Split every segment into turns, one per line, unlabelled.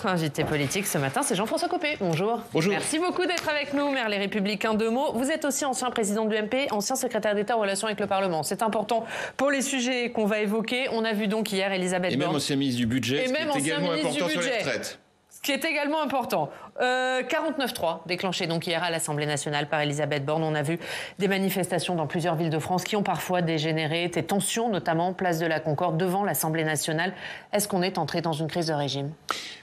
Notre invité politique ce matin, c'est Jean-François Copé. Bonjour.
Bonjour.
Merci beaucoup d'être avec nous, maire Les Républicains de Meaux. Vous êtes aussi ancien président de l'UMP, ancien secrétaire d'État en relation avec le Parlement. C'est important pour les sujets qu'on va évoquer. On a vu donc hier Elisabeth Borne.
Et même ancien ministre du Budget, ce qui est également important sur les retraites.
Ce qui est également important. 49.3 déclenché donc hier à l'Assemblée nationale par Elisabeth Borne. On a vu des manifestations dans plusieurs villes de France qui ont parfois dégénéré, des tensions notamment place de la Concorde devant l'Assemblée nationale. Est-ce qu'on est entré dans une crise de régime ?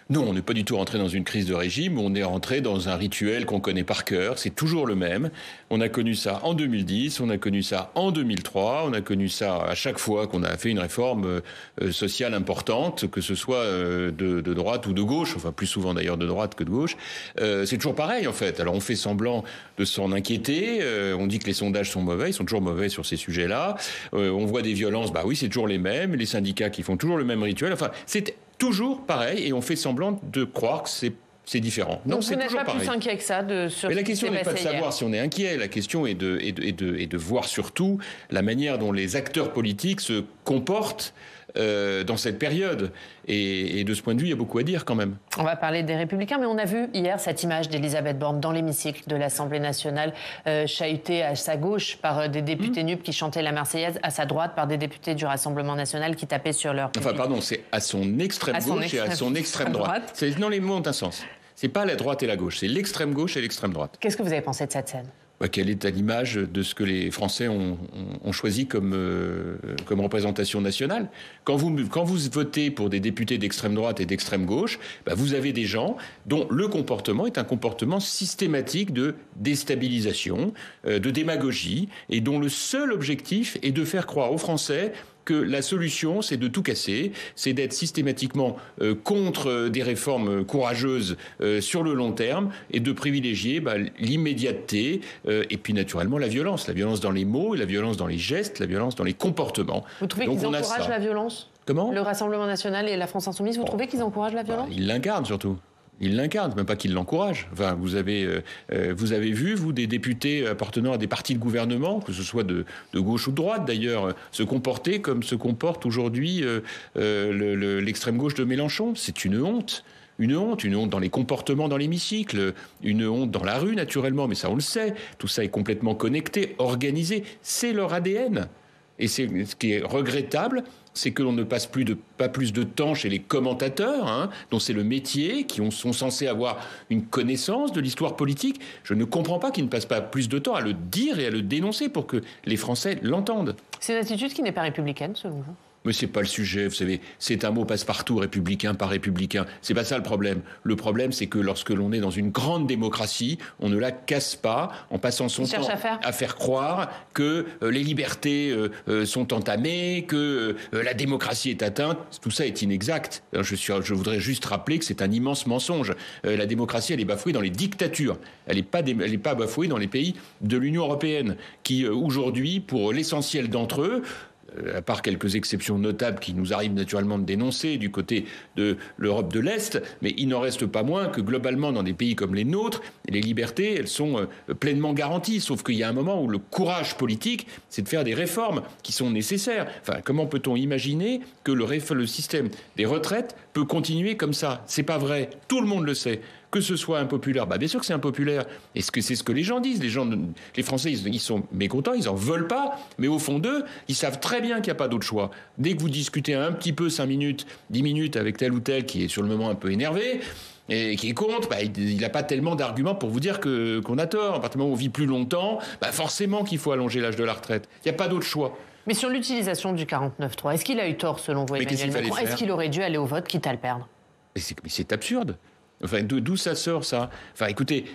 Non, on n'est pas du tout rentré dans une crise de régime, on est rentré dans un rituel qu'on connaît par cœur, c'est toujours le même. On a connu ça en 2010, on a connu ça en 2003, on a connu ça à chaque fois qu'on a fait une réforme sociale importante, que ce soit de droite ou de gauche, enfin plus souvent d'ailleurs de droite que de gauche. C'est toujours pareil en fait. Alors on fait semblant de s'en inquiéter, on dit que les sondages sont mauvais, ils sont toujours mauvais sur ces sujets-là. On voit des violences, bah oui c'est toujours les mêmes, les syndicats qui font toujours le même rituel, enfin c'est toujours pareil et on fait semblant de croire que c'est différent.
Non, donc vous n'êtes pas plus inquiet que ça sur
Mais la question n'est pas de savoir si on est inquiet, la question est de voir surtout la manière dont les acteurs politiques se comportent dans cette période. Et de ce point de vue, il y a beaucoup à dire quand même.
On va parler des Républicains, mais on a vu hier cette image d'Elisabeth Borne dans l'hémicycle de l'Assemblée nationale, chahutée à sa gauche par des députés NUP qui chantaient la Marseillaise, à sa droite par des députés du Rassemblement national qui tapaient sur leur...
Enfin, pardon, c'est à son extrême gauche et à son extrême droite. Non, les mots ont un sens. C'est pas la droite et la gauche, c'est l'extrême gauche et l'extrême droite.
Qu'est-ce que vous avez pensé de cette scène ?
Qu'elle est à l'image de ce que les Français ont choisi comme représentation nationale. Quand vous votez pour des députés d'extrême droite et d'extrême gauche, vous avez des gens dont le comportement est un comportement systématique de déstabilisation, de démagogie, et dont le seul objectif est de faire croire aux Français que la solution, c'est de tout casser, c'est d'être systématiquement contre des réformes courageuses sur le long terme et de privilégier l'immédiateté et puis naturellement la violence dans les mots, la violence dans les gestes, la violence dans les comportements.
Vous trouvez qu'ils encouragent la violence ?
Comment ?
Le Rassemblement national et la France insoumise, vous trouvez qu'ils encouragent la violence ?
Ils l'incarnent surtout. Il l'incarne, même pas qu'il l'encourage. Enfin, vous avez vu, vous, des députés appartenant à des partis de gouvernement, que ce soit de gauche ou de droite d'ailleurs, se comporter comme se comporte aujourd'hui l'extrême gauche de Mélenchon. C'est une honte. Une honte dans les comportements dans l'hémicycle, une honte dans la rue naturellement, mais ça on le sait. Tout ça est complètement connecté, organisé. C'est leur ADN. Et ce qui est regrettable, c'est que l'on ne passe pas plus de temps chez les commentateurs, dont c'est le métier, qui sont censés avoir une connaissance de l'histoire politique. Je ne comprends pas qu'ils ne passent pas plus de temps à le dire et à le dénoncer pour que les Français l'entendent.
C'est une attitude qui n'est pas républicaine, selon vous ?
Mais c'est pas le sujet, vous savez, c'est un mot passe-partout, républicain par républicain. C'est pas ça le problème. Le problème, c'est que lorsque l'on est dans une grande démocratie, on ne la casse pas en passant son temps à faire croire que les libertés sont entamées, que la démocratie est atteinte. Tout ça est inexact. Je voudrais juste rappeler que c'est un immense mensonge. La démocratie, elle est bafouée dans les dictatures. Elle n'est pas bafouée dans les pays de l'Union européenne, qui aujourd'hui, pour l'essentiel d'entre eux, à part quelques exceptions notables qui nous arrivent naturellement de dénoncer du côté de l'Europe de l'Est, mais il n'en reste pas moins que globalement dans des pays comme les nôtres, les libertés, elles sont pleinement garanties, sauf qu'il y a un moment où le courage politique, c'est de faire des réformes qui sont nécessaires. Enfin, comment peut-on imaginer que le système des retraites peut continuer comme ça ? C'est pas vrai, tout le monde le sait. Que ce soit impopulaire, bien sûr que c'est impopulaire. Est-ce que c'est ce que les gens disent ? Les Français, ils sont mécontents, ils en veulent pas, mais au fond d'eux, ils savent très bien qu'il n'y a pas d'autre choix. Dès que vous discutez un petit peu 5 minutes, 10 minutes avec tel ou tel qui est sur le moment un peu énervé, et qui est contre, il n'a pas tellement d'arguments pour vous dire qu'on a tort. À partir du moment où on vit plus longtemps, forcément qu'il faut allonger l'âge de la retraite. Il n'y a pas d'autre choix.
Mais sur l'utilisation du 49.3, est-ce qu'il a eu tort selon vous, Emmanuel Macron ? Est-ce qu'il aurait dû aller au vote quitte à le perdre ?
Mais c'est absurde. Enfin, d'où ça sort, ça ? Enfin, écoutez,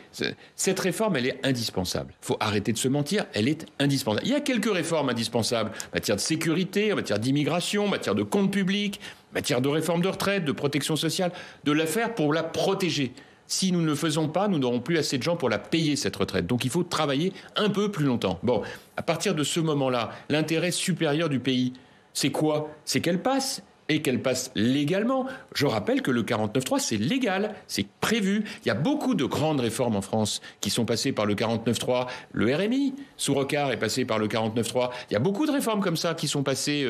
cette réforme, elle est indispensable. Il faut arrêter de se mentir, elle est indispensable. Il y a quelques réformes indispensables en matière de sécurité, en matière d'immigration, en matière de comptes publics, en matière de réforme de retraite, de protection sociale, de la faire pour la protéger. Si nous ne le faisons pas, nous n'aurons plus assez de gens pour la payer, cette retraite. Donc il faut travailler un peu plus longtemps. Bon, à partir de ce moment-là, l'intérêt supérieur du pays, c'est quoi ? C'est qu'elle passe. Et qu'elle passe légalement. Je rappelle que le 49.3, c'est légal, c'est prévu. Il y a beaucoup de grandes réformes en France qui sont passées par le 49.3. Le RMI, sous Rocard, est passé par le 49.3. Il y a beaucoup de réformes comme ça qui sont passées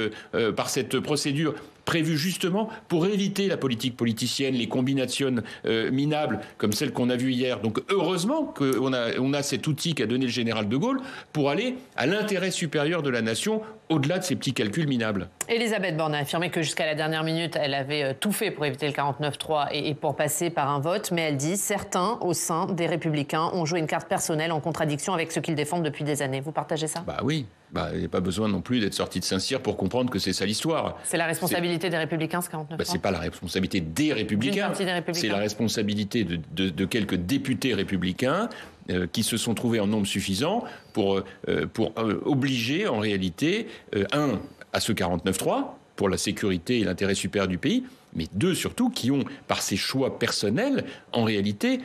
par cette procédure prévues justement pour éviter la politique politicienne, les combinations minables comme celle qu'on a vue hier. Donc heureusement qu'on a cet outil qu'a donné le général de Gaulle pour aller à l'intérêt supérieur de la nation au-delà de ces petits calculs minables.
Elisabeth Borne a affirmé que jusqu'à la dernière minute, elle avait tout fait pour éviter le 49-3 et pour passer par un vote. Mais elle dit certains, au sein des Républicains, ont joué une carte personnelle en contradiction avec ce qu'ils défendent depuis des années. Vous partagez ça ?
Bah oui. Il n'y a pas besoin non plus d'être sorti de Saint-Cyr pour comprendre que c'est ça l'histoire.
C'est la responsabilité des Républicains, ce 49-3 ?
C'est pas la responsabilité des Républicains. C'est la responsabilité de quelques députés républicains qui se sont trouvés en nombre suffisant pour obliger, en réalité, à ce 49-3, pour la sécurité et l'intérêt supérieur du pays, mais deux, surtout, qui ont, par ces choix personnels, en réalité,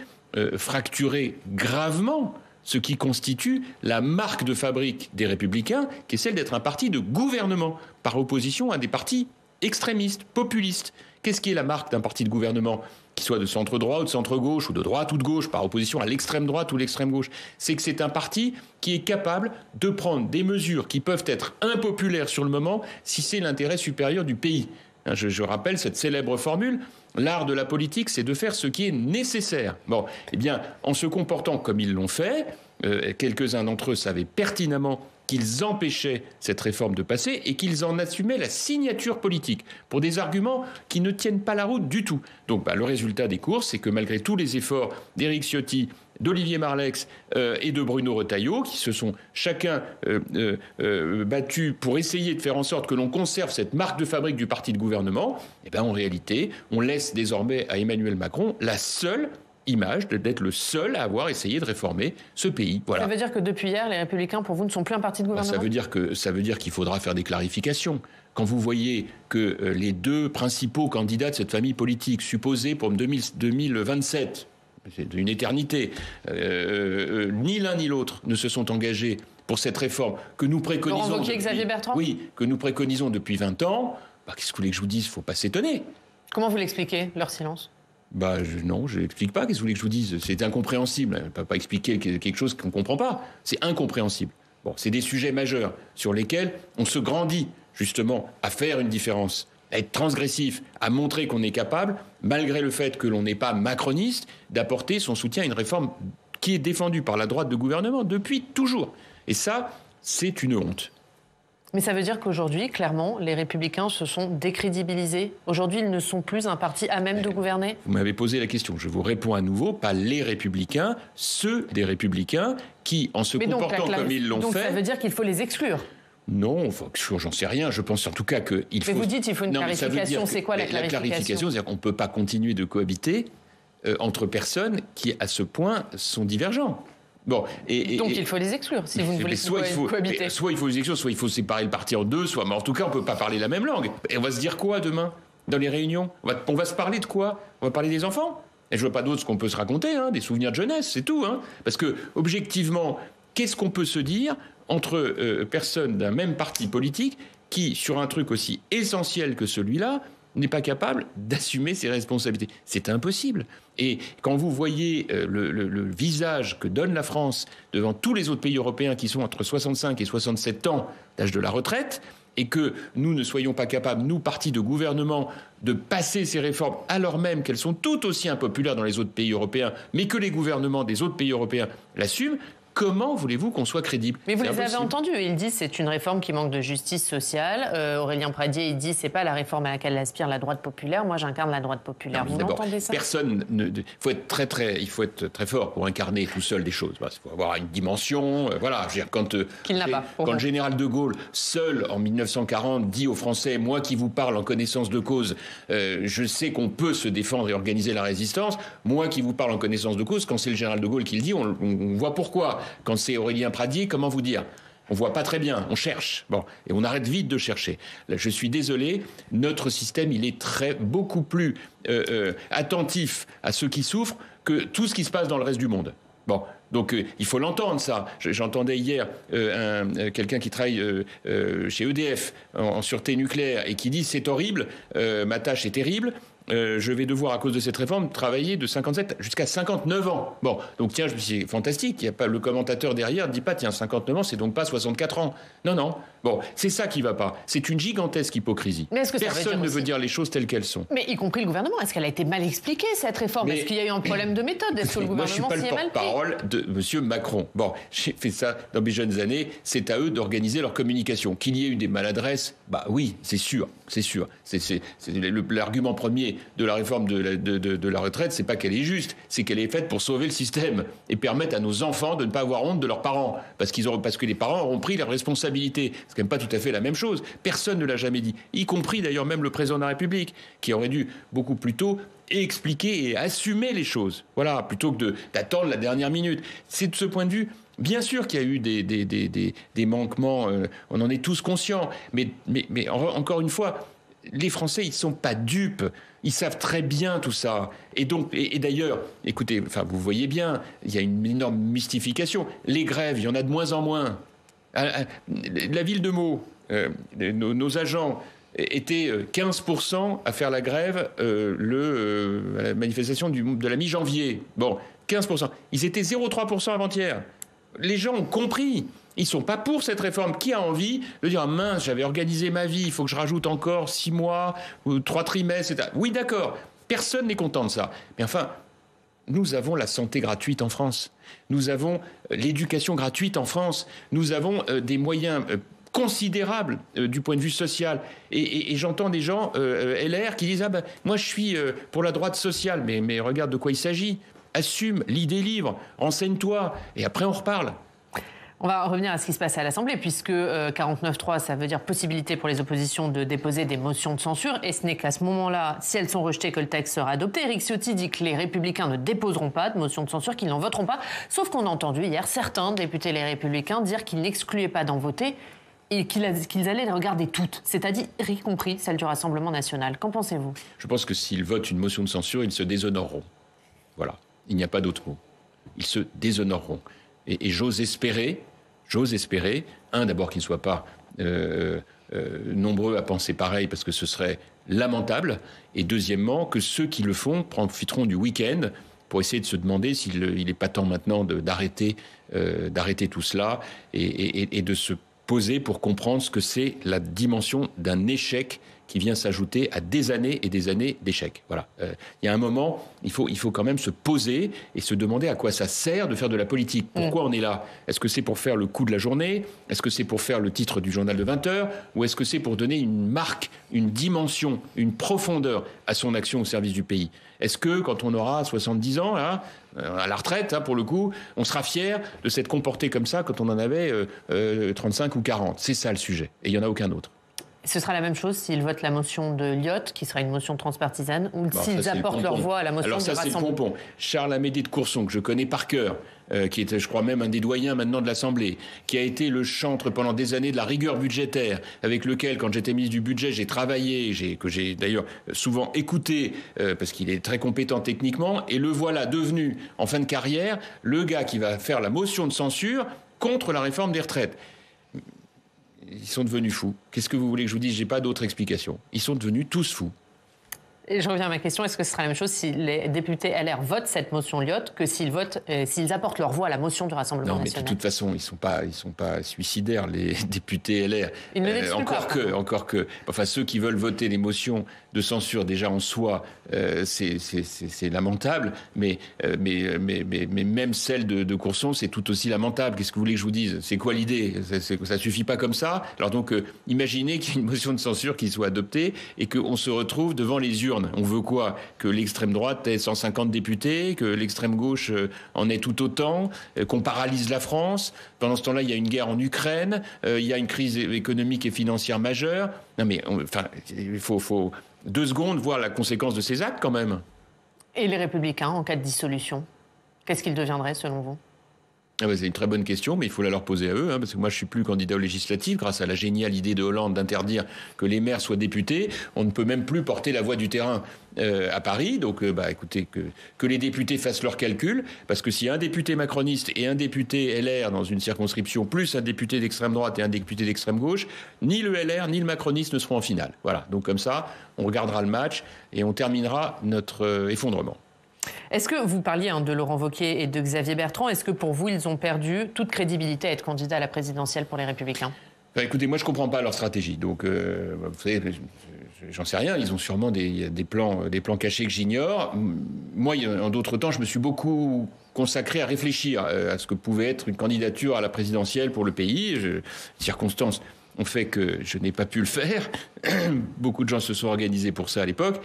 fracturé gravement ce qui constitue la marque de fabrique des Républicains, qui est celle d'être un parti de gouvernement, par opposition à des partis extrémistes, populistes. Qu'est-ce qui est la marque d'un parti de gouvernement ? Qu'il soit de centre-droit ou de centre-gauche, ou de droite ou de gauche, par opposition à l'extrême droite ou l'extrême gauche. C'est que c'est un parti qui est capable de prendre des mesures qui peuvent être impopulaires sur le moment, si c'est l'intérêt supérieur du pays. Je rappelle cette célèbre formule, l'art de la politique, c'est de faire ce qui est nécessaire. Bon, eh bien, en se comportant comme ils l'ont fait, quelques-uns d'entre eux savaient pertinemment qu'ils empêchaient cette réforme de passer et qu'ils en assumaient la signature politique pour des arguments qui ne tiennent pas la route du tout. Donc le résultat des courses, c'est que malgré tous les efforts d'Éric Ciotti, d'Olivier Marleix et de Bruno Retailleau, qui se sont chacun battus pour essayer de faire en sorte que l'on conserve cette marque de fabrique du parti de gouvernement, en réalité, on laisse désormais à Emmanuel Macron la seule image d'être le seul à avoir essayé de réformer ce pays. Voilà.
Ça veut dire que depuis hier, les Républicains, pour vous, ne sont plus un parti de gouvernement ?
Ça veut dire qu'il faudra faire des clarifications. Quand vous voyez que les deux principaux candidats de cette famille politique, supposés pour 2027, c'est une éternité, ni l'un ni l'autre ne se sont engagés pour cette réforme que nous préconisons...
Laurent Wauquiez, Xavier Bertrand ?
Oui, que nous préconisons depuis 20 ans. Qu'est-ce que vous voulez que je vous dise ? Il ne faut pas s'étonner.
Comment vous l'expliquez, leur silence ?
Non, je n'explique pas. Qu'est-ce que vous voulez que je vous dise ? C'est incompréhensible. On ne peut pas expliquer quelque chose qu'on ne comprend pas. C'est incompréhensible. Bon, c'est des sujets majeurs sur lesquels on se grandit, justement, à faire une différence, à être transgressif, à montrer qu'on est capable, malgré le fait que l'on n'est pas macroniste, d'apporter son soutien à une réforme qui est défendue par la droite de gouvernement depuis toujours. Et ça, c'est une honte.
Mais ça veut dire qu'aujourd'hui, clairement, les Républicains se sont décrédibilisés. Aujourd'hui, ils ne sont plus un parti à même de gouverner.
Vous m'avez posé la question. Je vous réponds à nouveau. Pas les Républicains, ceux des Républicains qui, en se comportant comme ils l'ont fait...
Donc ça veut dire qu'il faut les exclure.
Non, j'en sais rien. Je pense en tout cas qu'il faut...
Mais vous dites qu'il faut une clarification. C'est quoi la clarification ?
La clarification, c'est-à-dire qu'on ne peut pas continuer de cohabiter entre personnes qui, à ce point, sont divergents.
Bon, donc il faut les exclure si vous ne voulez pas cohabiter.
Soit il faut les exclure, soit il faut séparer le parti en deux, mais en tout cas on ne peut pas parler la même langue. Et on va se dire quoi demain dans les réunions ? On va se parler de quoi ? On va parler des enfants ? Et je ne vois pas d'autre ce qu'on peut se raconter, des souvenirs de jeunesse, c'est tout. Parce que objectivement, qu'est-ce qu'on peut se dire entre personnes d'un même parti politique qui, sur un truc aussi essentiel que celui-là, n'est pas capable d'assumer ses responsabilités. C'est impossible. Et quand vous voyez le visage que donne la France devant tous les autres pays européens qui sont entre 65 et 67 ans d'âge de la retraite, et que nous ne soyons pas capables, nous, partis de gouvernement, de passer ces réformes alors même qu'elles sont tout aussi impopulaires dans les autres pays européens, mais que les gouvernements des autres pays européens l'assument, comment voulez-vous qu'on soit crédible ?
Mais vous les avez entendus, ils disent que c'est une réforme qui manque de justice sociale. Aurélien Pradier, il dit que ce n'est pas la réforme à laquelle aspire la droite populaire. Moi, j'incarne la droite populaire. Vous entendez ça ?
Il faut être très fort pour incarner tout seul des choses. Il faut avoir une dimension. Voilà. Je veux dire, quand le général de Gaulle, seul en 1940, dit aux Français « Moi qui vous parle en connaissance de cause, je sais qu'on peut se défendre et organiser la résistance. Moi qui vous parle en connaissance de cause, quand c'est le général de Gaulle qui le dit, on voit pourquoi. Quand c'est Aurélien Pradier, comment vous dire ? On voit pas très bien, on cherche. Bon, et on arrête vite de chercher. Là, je suis désolé, notre système, il est beaucoup plus attentif à ceux qui souffrent que tout ce qui se passe dans le reste du monde. Bon, donc il faut l'entendre, ça. J'entendais hier quelqu'un qui travaille chez EDF en sûreté nucléaire et qui dit « c'est horrible, ma tâche est terrible ». je vais devoir, à cause de cette réforme, travailler de 57 jusqu'à 59 ans. Bon, donc tiens, c'est fantastique. Il y a pas, le commentateur derrière ne dit pas, tiens, 59 ans, c'est donc pas 64 ans. Non, non. Bon, c'est ça qui ne va pas. C'est une gigantesque hypocrisie.
Mais est-ce que
personne ne veut dire les choses telles qu'elles sont.
Mais y compris le gouvernement. Est-ce qu'elle a été mal expliquée, cette réforme? Est-ce qu'il y a eu un problème de méthode? Est-ce que le gouvernement s'y est mal pris?
Moi, je ne suis pas le porte-parole de M. Macron. Bon, j'ai fait ça dans mes jeunes années. C'est à eux d'organiser leur communication. Qu'il y ait eu des maladresses, bah oui, c'est sûr. C'est sûr. L'argument premier de la réforme de la retraite, c'est pas qu'elle est juste, c'est qu'elle est faite pour sauver le système et permettre à nos enfants de ne pas avoir honte de leurs parents, parce que les parents auront pris leurs responsabilités. C'est quand même pas tout à fait la même chose. Personne ne l'a jamais dit, y compris d'ailleurs même le président de la République, qui aurait dû beaucoup plus tôt expliquer et assumer les choses. Voilà, plutôt que d'attendre la dernière minute. C'est de ce point de vue. Bien sûr qu'il y a eu des manquements, on en est tous conscients, mais encore une fois, les Français, ils ne sont pas dupes, ils savent très bien tout ça. Et d'ailleurs, écoutez, enfin, vous voyez bien, il y a une énorme mystification. Les grèves, il y en a de moins en moins. La ville de Meaux, nos agents étaient 15% à faire la grève à la manifestation de la mi-janvier. Bon, 15%. Ils étaient 0,3% avant-hier. Les gens ont compris. Ils ne sont pas pour cette réforme. Qui a envie de dire, mince, j'avais organisé ma vie, il faut que je rajoute encore 6 mois ou 3 trimestres, etc. Oui, d'accord. Personne n'est content de ça. Mais enfin, nous avons la santé gratuite en France. Nous avons l'éducation gratuite en France. Nous avons des moyens considérables du point de vue social. Et j'entends des gens LR qui disent, moi je suis pour la droite sociale. Mais regarde de quoi il s'agit. Assume, lis des livres, renseigne-toi, et après on reparle.
On va revenir à ce qui se passe à l'Assemblée, puisque 49.3, ça veut dire possibilité pour les oppositions de déposer des motions de censure, et ce n'est qu'à ce moment-là, si elles sont rejetées, que le texte sera adopté. Éric Ciotti dit que les Républicains ne déposeront pas de motion de censure, qu'ils n'en voteront pas, sauf qu'on a entendu hier certains députés les Républicains dire qu'ils n'excluaient pas d'en voter, et qu'ils allaient les regarder toutes, c'est-à-dire y compris celle du Rassemblement national. Qu'en pensez-vous?
Je pense que s'ils votent une motion de censure, ils se déshonoreront. Voilà. Il n'y a pas d'autre mot. Ils se déshonoreront. Et j'ose espérer, d'abord qu'ils ne soient pas nombreux à penser pareil, parce que ce serait lamentable, et deuxièmement, que ceux qui le font profiteront du week-end pour essayer de se demander s'il n'est pas temps maintenant d'arrêter tout cela et de se poser pour comprendre ce que c'est la dimension d'un échec qui vient s'ajouter à des années et des années d'échecs. Voilà. Il y a un moment, il faut quand même se poser et se demander à quoi ça sert de faire de la politique. Pourquoi on est là? Est-ce que c'est pour faire le coup de la journée? Est-ce que c'est pour faire le titre du journal de 20 heures? Ou est-ce que c'est pour donner une marque, une dimension, une profondeur à son action au service du pays? Est-ce que, quand on aura 70 ans, là, à la retraite, pour le coup, on sera fier de s'être comporté comme ça quand on en avait 35 ou 40? C'est ça le sujet. Et il n'y en a aucun autre.
Ce sera la même chose s'ils votent la motion de Lyotte, qui sera une motion transpartisane, ou s'ils apportent leur voix à la motion du Rassemblement.
Alors ça, c'est le pompon. Charles Amédée de Courson, que je connais par cœur, qui est, je crois, même un des doyens maintenant de l'Assemblée, qui a été le chantre pendant des années de la rigueur budgétaire, avec lequel, quand j'étais ministre du Budget, j'ai travaillé, que j'ai d'ailleurs souvent écouté, parce qu'il est très compétent techniquement, et le voilà devenu, en fin de carrière, le gars qui va faire la motion de censure contre la réforme des retraites. Ils sont devenus fous. Qu'est-ce que vous voulez que je vous dise? J'ai pas d'autre explication. Ils sont devenus tous fous.
Et je reviens à ma question, est-ce que ce sera la même chose si les députés LR votent cette motion Lyotte que s'ils apportent leur voix à la motion du Rassemblement national?
Non, mais de toute façon, ils sont pas suicidaires, les députés LR.
Ils ne l'excluent pas.
Encore que, enfin, ceux qui veulent voter les motions de censure, déjà en soi, c'est lamentable, mais même celle de Courson, c'est tout aussi lamentable. Qu'est-ce que vous voulez que je vous dise? C'est quoi l'idée? Ça suffit pas comme ça. Alors donc, imaginez qu'il y ait une motion de censure qui soit adoptée et qu'on se retrouve devant les urnes. On veut quoi? Que l'extrême droite ait 150 députés, que l'extrême gauche en ait tout autant, qu'on paralyse la France. Pendant ce temps-là, il y a une guerre en Ukraine, il y a une crise économique et financière majeure. Non mais, il faut 2 secondes voir la conséquence de ces actes quand même.
Et les Républicains, en cas de dissolution, qu'est-ce qu'ils deviendraient selon vous?
C'est une très bonne question, mais il faut la leur poser à eux, parce que moi je suis plus candidat aux législatives grâce à la géniale idée de Hollande d'interdire que les maires soient députés. On ne peut même plus porter la voix du terrain à Paris. Donc, écoutez, que les députés fassent leurs calculs, parce que s'il y a un député macroniste et un député LR dans une circonscription, plus un député d'extrême droite et un député d'extrême gauche, ni le LR ni le macroniste ne seront en finale. Voilà. Donc comme ça, on regardera le match et on terminera notre effondrement.
Est-ce que vous parliez de Laurent Wauquiez et de Xavier Bertrand, est-ce que pour vous, ils ont perdu toute crédibilité à être candidats à la présidentielle pour les Républicains ?
Écoutez, moi je ne comprends pas leur stratégie. Donc, vous savez, j'en sais rien. Ils ont sûrement des plans cachés que j'ignore. Moi, en d'autres temps, je me suis beaucoup consacré à réfléchir à ce que pouvait être une candidature à la présidentielle pour le pays. Circonstances ont fait que je n'ai pas pu le faire. Beaucoup de gens se sont organisés pour ça à l'époque.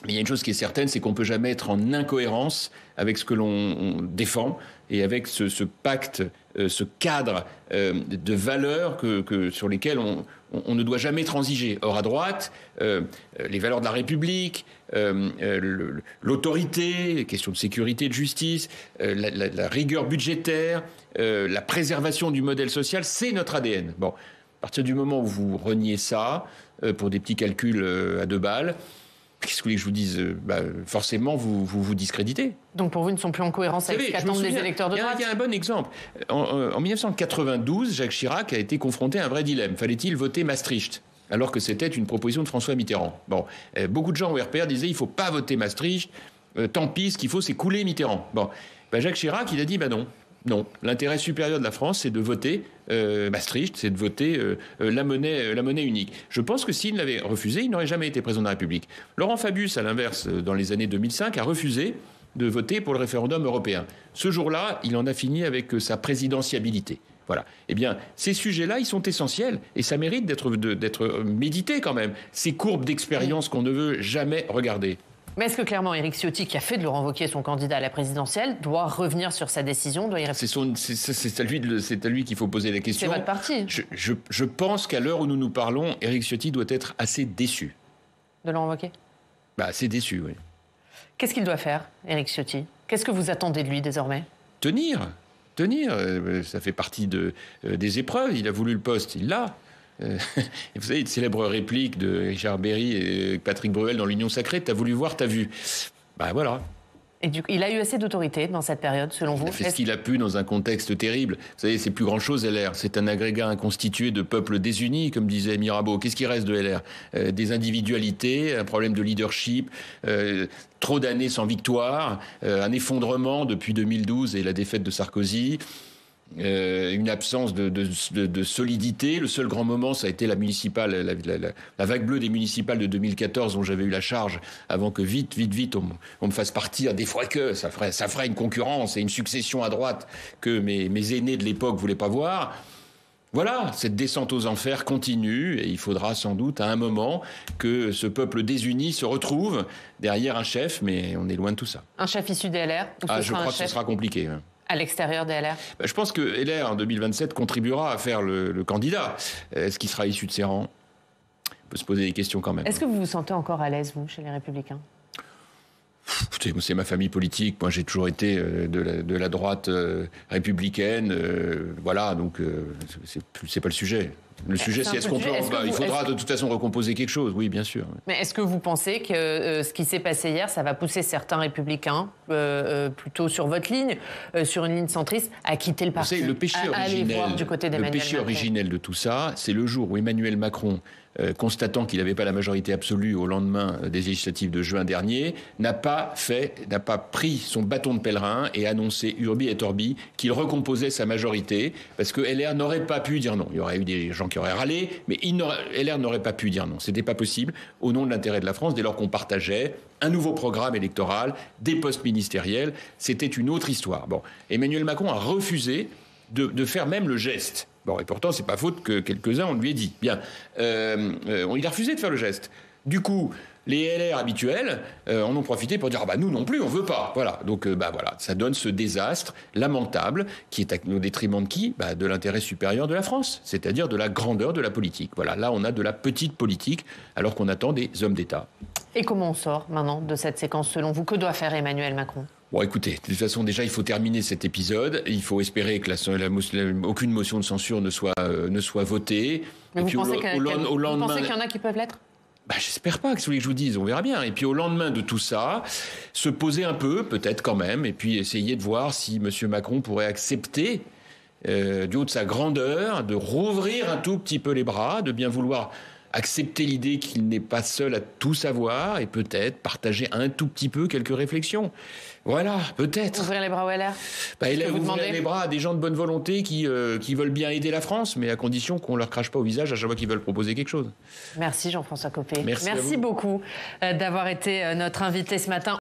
Mais il y a une chose qui est certaine, c'est qu'on ne peut jamais être en incohérence avec ce que l'on défend et avec ce pacte, ce cadre de valeurs sur lesquelles on ne doit jamais transiger. Or, à droite, les valeurs de la République, l'autorité, les questions de sécurité et de justice, la rigueur budgétaire, la préservation du modèle social, c'est notre ADN. Bon, à partir du moment où vous reniez ça, pour des petits calculs à 2 balles, qu'est-ce que vous voulez que je vous dise ? Forcément, vous discréditez.
Donc pour vous, ils ne sont plus en cohérence avec ce qu'attendent les électeurs de droite ?
Il y a un bon exemple. En 1992, Jacques Chirac a été confronté à un vrai dilemme. Fallait-il voter Maastricht ? Alors que c'était une proposition de François Mitterrand. Bon, beaucoup de gens au RPR disaient il ne faut pas voter Maastricht, tant pis, ce qu'il faut, c'est couler Mitterrand. Bon, Jacques Chirac, il a dit non. Non, l'intérêt supérieur de la France, c'est de voter Maastricht, c'est de voter la monnaie unique. Je pense que s'il l'avait refusé, il n'aurait jamais été président de la République. Laurent Fabius, à l'inverse, dans les années 2005, a refusé de voter pour le référendum européen. Ce jour-là, il en a fini avec sa présidentiabilité. Voilà. Eh bien, ces sujets-là, ils sont essentiels et ça mérite d'être médité quand même. Ces courbes d'expérience qu'on ne veut jamais regarder.
Mais est-ce que clairement Éric Ciotti, qui a fait de Laurent Wauquiez son candidat à la présidentielle, doit revenir sur sa décision, doit y réfléchir ?
C'est à lui qu'il faut poser la question.
C'est votre parti.
Je pense qu'à l'heure où nous nous parlons, Éric Ciotti doit être assez déçu.
De Laurent Wauquiez ?
Assez déçu, oui.
Qu'est-ce qu'il doit faire, Éric Ciotti ? Qu'est-ce que vous attendez de lui désormais ?
Tenir. Ça fait partie des épreuves. Il a voulu le poste, il l'a. Vous savez, une célèbre réplique de Richard Berry et Patrick Bruel dans l'Union sacrée, t'as voulu voir, t'as vu. Voilà.
Et du coup, il a eu assez d'autorité dans cette période, selon vous ?
Il a fait ce qu'il a pu dans un contexte terrible. Vous savez, c'est plus grand-chose, LR. C'est un agrégat inconstitué de peuples désunis, comme disait Mirabeau. Qu'est-ce qui reste de LR ? Des individualités, un problème de leadership, trop d'années sans victoire, un effondrement depuis 2012 et la défaite de Sarkozy. Une absence de solidité. Le seul grand moment, ça a été la municipale, la vague bleue des municipales de 2014, dont j'avais eu la charge avant que vite, on me fasse partir. Des fois que ça ferait une concurrence et une succession à droite que mes aînés de l'époque voulaient pas voir. Voilà, cette descente aux enfers continue et il faudra sans doute à un moment que ce peuple désuni se retrouve derrière un chef, mais on est loin de tout ça.
Un chef issu des LR ?
Je crois que ce sera compliqué. Hein.
À l'extérieur des LR ?
Je pense que LR, en 2027, contribuera à faire le candidat. Est-ce qu'il sera issu de ses rangs ? On peut se poser des questions quand même.
Est-ce que vous vous sentez encore à l'aise, vous, chez les Républicains ?
C'est ma famille politique. Moi, j'ai toujours été de la droite républicaine. Voilà, donc c'est pas le sujet. Le sujet, c'est est-ce qu'on peut... il faudra de toute façon recomposer quelque chose, oui, bien sûr.
Mais est-ce que vous pensez que ce qui s'est passé hier, ça va pousser certains républicains, plutôt sur votre ligne, sur une ligne centriste, à quitter le parti,
le péché originel de tout ça, c'est le jour où Emmanuel Macron, constatant qu'il n'avait pas la majorité absolue au lendemain des législatives de juin dernier, n'a pas pris son bâton de pèlerin et annoncé Urbi et Orbi qu'il recomposait sa majorité, parce que LR n'aurait pas pu dire non. Il y aurait eu des gens qui auraient râlé, mais LR n'aurait pas pu dire non. C'était pas possible, au nom de l'intérêt de la France, dès lors qu'on partageait un nouveau programme électoral, des postes ministériels, c'était une autre histoire. Bon, Emmanuel Macron a refusé de faire même le geste. Bon, et pourtant, c'est pas faute que quelques-uns, on lui ait dit. Bien, il a refusé de faire le geste. Du coup, les LR habituels en ont profité pour dire nous non plus, on veut pas. Voilà, donc voilà, ça donne ce désastre lamentable qui est au détriment de qui ? De l'intérêt supérieur de la France, c'est-à-dire de la grandeur de la politique. Voilà, là, on a de la petite politique alors qu'on attend des hommes d'État.
Et comment on sort maintenant de cette séquence selon vous? Que doit faire Emmanuel Macron?
Bon, écoutez, de toute façon, déjà, il faut terminer cet épisode. Il faut espérer que aucune motion de censure ne soit votée.
Mais vous pensez qu'il y en a qui peuvent l'être?
J'espère pas, que ce que je vous dise, on verra bien. Et puis au lendemain de tout ça, se poser un peu, peut-être quand même, et puis essayer de voir si M. Macron pourrait accepter, du haut de sa grandeur, de rouvrir un tout petit peu les bras, de bien vouloir accepter l'idée qu'il n'est pas seul à tout savoir et peut-être partager un tout petit peu quelques réflexions. Voilà, peut-être.
Ouvrir les bras au LR.
Ouvrir les bras à des gens de bonne volonté qui veulent bien aider la France, mais à condition qu'on ne leur crache pas au visage à chaque fois qu'ils veulent proposer quelque chose.
Merci Jean-François Copé.
Merci
beaucoup d'avoir été notre invité ce matin.